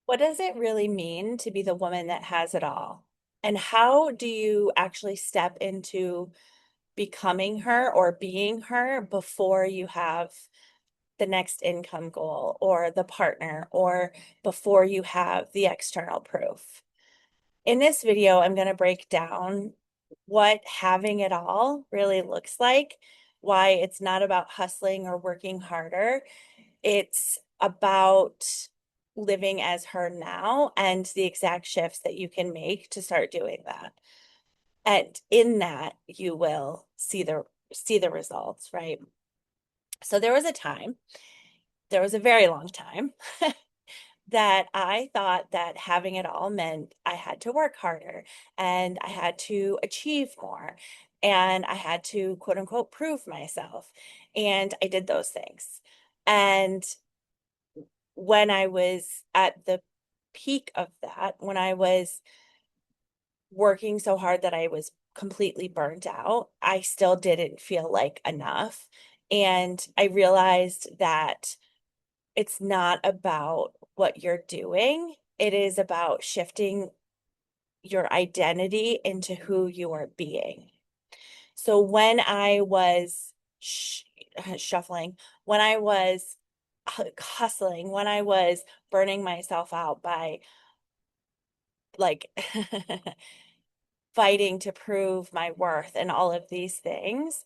What does it really mean to be the woman that has it all? And how do you actually step into becoming her or being her before you have the next income goal or the partner or before you have the external proof? In this video, I'm going to break down what having it all really looks like, why it's not about hustling or working harder. It's about living as her now and the exact shifts that you can make to start doing that. And in that, you will see the results, right? So there was a very long time that I thought that having it all meant I had to work harder and I had to achieve more and I had to quote unquote prove myself. And I did those things. And when I was at the peak of that, when I was working so hard that I was completely burnt out, I still didn't feel like enough. And I realized that it's not about what you're doing, it is about shifting your identity into who you are being. So when I was shuffling, when I was hustling, when I was burning myself out by like fighting to prove my worth and all of these things,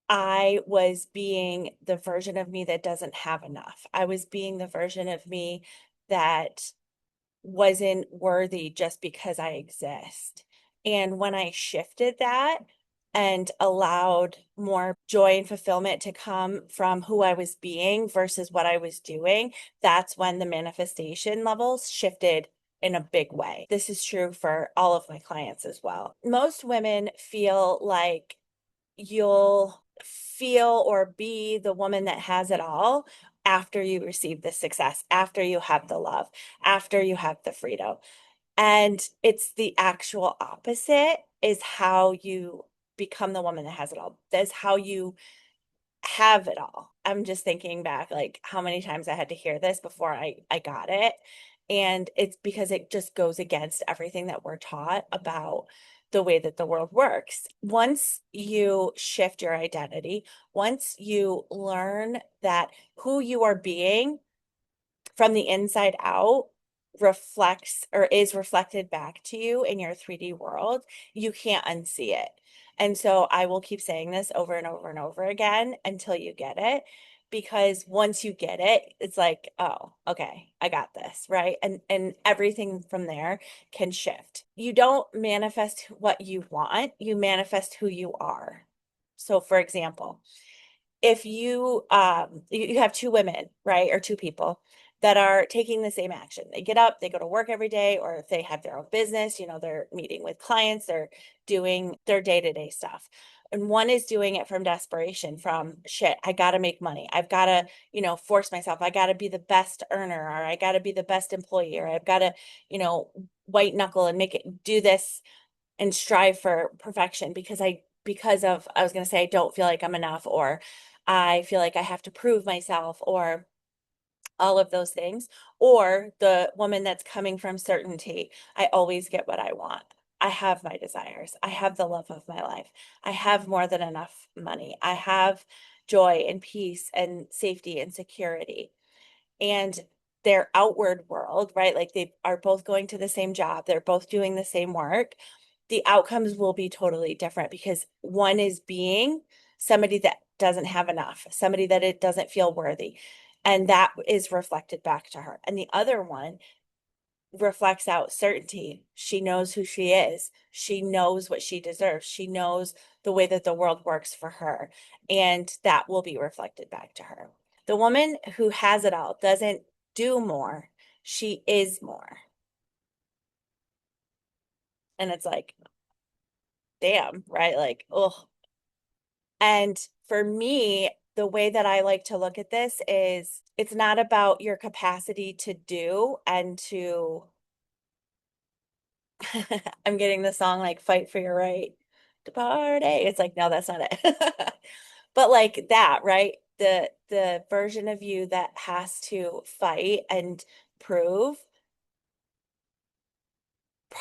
I was being the version of me that doesn't have enough. I was being the version of me that wasn't worthy just because I exist. And when I shifted that and allowed more joy and fulfillment to come from who I was being versus what I was doing, that's when the manifestation levels shifted in a big way. This is true for all of my clients as well. Most women feel like you'll feel or be the woman that has it all after you receive the success, after you have the love, after you have the freedom. And it's the actual opposite is how you become the woman that has it all. That's how you have it all. I'm just thinking back like how many times I had to hear this before I got it. And it's because it just goes against everything that we're taught about the way that the world works. Once you shift your identity, once you learn that who you are being from the inside out reflects or is reflected back to you in your 3D world, you can't unsee it. And so I will keep saying this over and over and over again until you get it. Because once you get it, it's like, oh, okay, I got this, right? And everything from there can shift. You don't manifest what you want, you manifest who you are. So for example, if you have two women, right, or two people that are taking the same action. They get up, they go to work every day, or if they have their own business, they're meeting with clients, they're doing their day-to-day stuff. And one is doing it from desperation, from shit, I got to make money. I've got to, force myself. I got to be the best earner, or I got to be the best employee, or I've got to, white knuckle and make it do this and strive for perfection because I was going to say I don't feel like I'm enough, or I feel like I have to prove myself, or all of those things. Or the woman that's coming from certainty. I always get what I want. I have my desires. I have the love of my life. I have more than enough money. I have joy and peace and safety and security. And their outward world, right? Like they are both going to the same job, they're both doing the same work. The outcomes will be totally different because one is being somebody that doesn't have enough, somebody that it doesn't feel worthy. And that is reflected back to her. And the other one reflects out certainty. She knows who she is. She knows what she deserves. She knows the way that the world works for her. And that will be reflected back to her. The woman who has it all doesn't do more. She is more. And it's like, damn, right? Like, oh. And for me, the way that I like to look at this is it's not about your capacity to do and to I'm getting the song like fight for your right to party. It's like, no, that's not it. But like that, right? The version of you that has to fight and prove,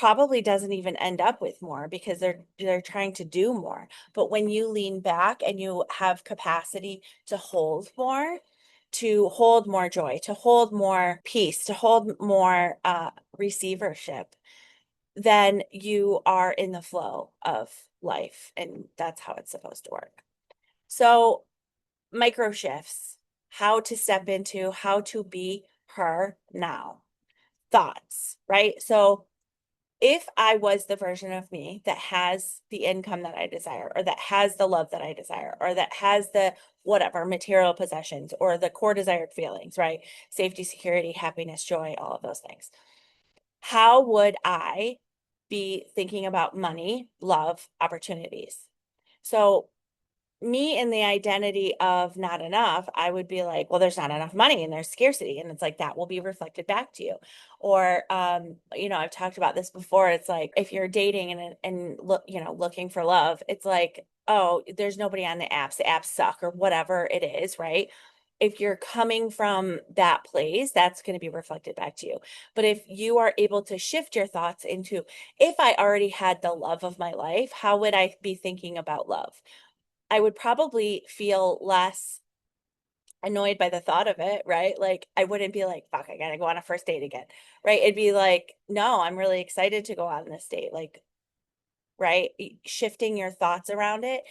probably doesn't even end up with more because they're trying to do more. But when you lean back and you have capacity to hold more joy, to hold more peace, to hold more receivership, then you are in the flow of life, and that's how it's supposed to work. So, micro shifts, how to step into, how to be her now. Thoughts, right? So, if I was the version of me that has the income that I desire, or that has the love that I desire, or that has the whatever material possessions, or the core desired feelings, right? Safety, security, happiness, joy, all of those things. How would I be thinking about money, love, opportunities? So, me in the identity of not enough, I would be like, well, there's not enough money and there's scarcity. And it's like that will be reflected back to you. Or I've talked about this before. It's like if you're dating and look, looking for love, it's like, oh, there's nobody on the apps suck or whatever it is, right? If you're coming from that place, that's going to be reflected back to you. But if you are able to shift your thoughts into, if I already had the love of my life, how would I be thinking about love? I would probably feel less annoyed by the thought of it, right? Like I wouldn't be like, fuck, I gotta go on a first date again, right? It'd be like, no, I'm really excited to go on this date. Like, right? Shifting your thoughts around it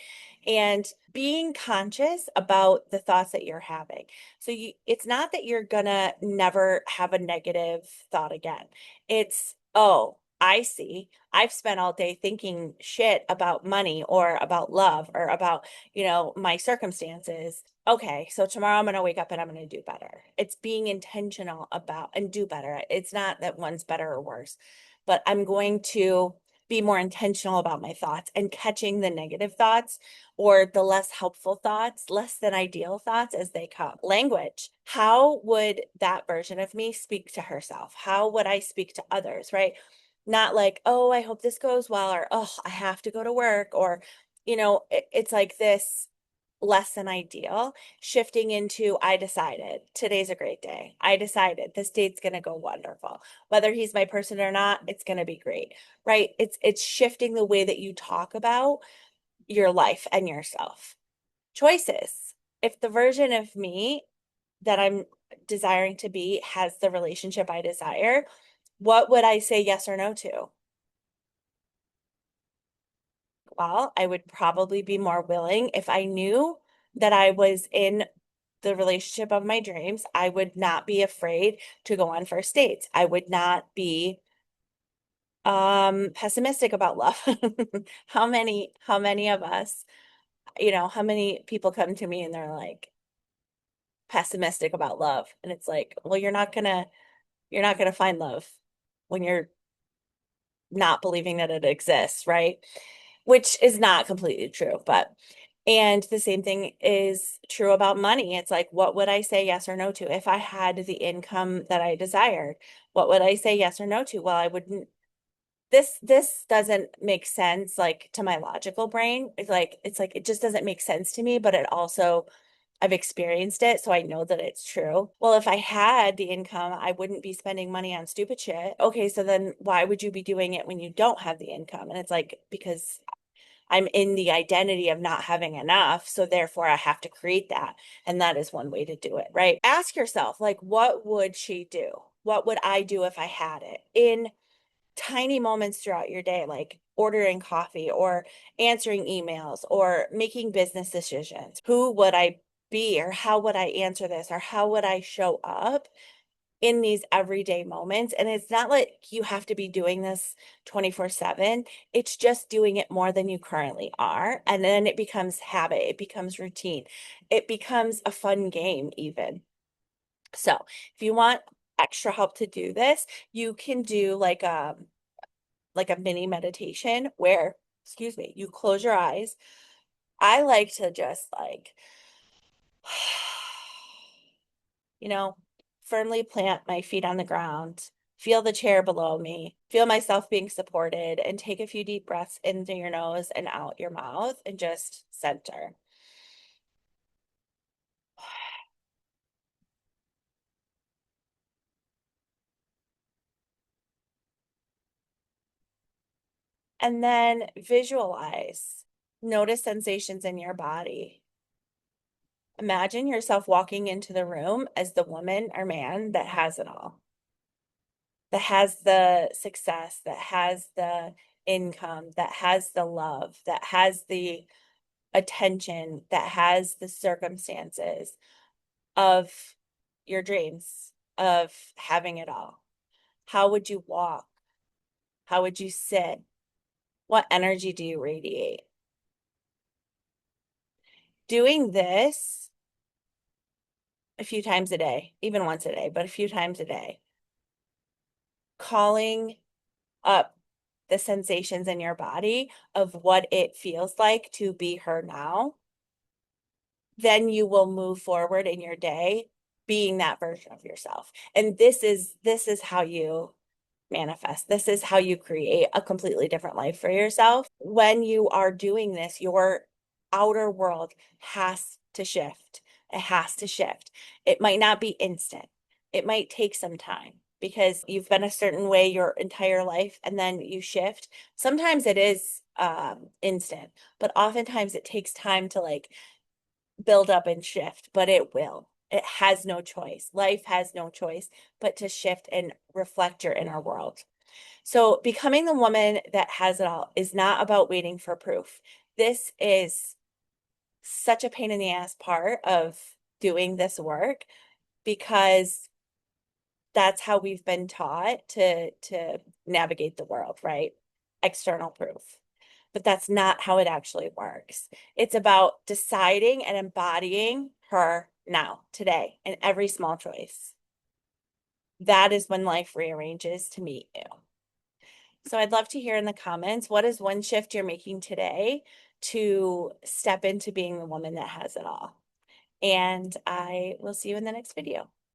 and being conscious about the thoughts that you're having. So it's not that you're gonna never have a negative thought again. It's, oh, I see. I've spent all day thinking shit about money or about love or about, my circumstances. Okay, so tomorrow I'm going to wake up and I'm going to do better. It's being intentional about and do better. It's not that one's better or worse, but I'm going to be more intentional about my thoughts and catching the negative thoughts or the less helpful thoughts, less than ideal thoughts as they come. Language. How would that version of me speak to herself? How would I speak to others, right? Not like, oh, I hope this goes well, or oh, I have to go to work, or, it's like this less than ideal, shifting into I decided today's a great day. I decided this date's going to go wonderful. Whether he's my person or not, it's going to be great. Right? It's shifting the way that you talk about your life and yourself. Choices. If the version of me that I'm desiring to be has the relationship I desire, what would I say yes or no to? Well, I would probably be more willing if I knew that I was in the relationship of my dreams. I would not be afraid to go on first dates. I would not be pessimistic about love. How many of us, how many people come to me and they're like pessimistic about love, and it's like, well, you're not gonna find love when you're not believing that it exists, right? Which is not completely true, but and the same thing is true about money. It's like, what would I say yes or no to if I had the income that I desired? What would I say yes or no to? Well, I wouldn't. This doesn't make sense like to my logical brain. It's like it just doesn't make sense to me, but it also I've experienced it, so I know that it's true. Well, if I had the income, I wouldn't be spending money on stupid shit. Okay, so then why would you be doing it when you don't have the income? And it's like, because I'm in the identity of not having enough, so therefore I have to create that. And that is one way to do it, right? Ask yourself, like, what would she do? What would I do if I had it? In tiny moments throughout your day, like ordering coffee or answering emails or making business decisions. Who would I be, or how would I answer this, or how would I show up in these everyday moments? And it's not like you have to be doing this 24/7. It's just doing it more than you currently are. And then it becomes habit, it becomes routine, it becomes a fun game, even. So if you want extra help to do this, you can do like a mini meditation where, excuse me, you close your eyes. I like to just like, you know, firmly plant my feet on the ground, feel the chair below me, feel myself being supported, and take a few deep breaths into your nose and out your mouth and just center. And then visualize, notice sensations in your body. Imagine yourself walking into the room as the woman or man that has it all, that has the success, that has the income, that has the love, that has the attention, that has the circumstances of your dreams, of having it all. How would you walk? How would you sit? What energy do you radiate? Doing this a few times a day, even once a day, but a few times a day, calling up the sensations in your body of what it feels like to be her now, then you will move forward in your day being that version of yourself. And this is how you manifest. This is how you create a completely different life for yourself. When you are doing this, your outer world has to shift. It has to shift. It might not be instant. It might take some time because you've been a certain way your entire life and then you shift. Sometimes it is instant, but oftentimes it takes time to like build up and shift, but it will. It has no choice. Life has no choice but to shift and reflect your inner world. So, becoming the woman that has it all is not about waiting for proof. This is such a pain in the ass part of doing this work because that's how we've been taught to navigate the world, right? External proof. But that's not how it actually works. It's about deciding and embodying her now, today, in every small choice. That is when life rearranges to meet you. So I'd love to hear in the comments, what is one shift you're making today to step into being the woman that has it all? And I will see you in the next video.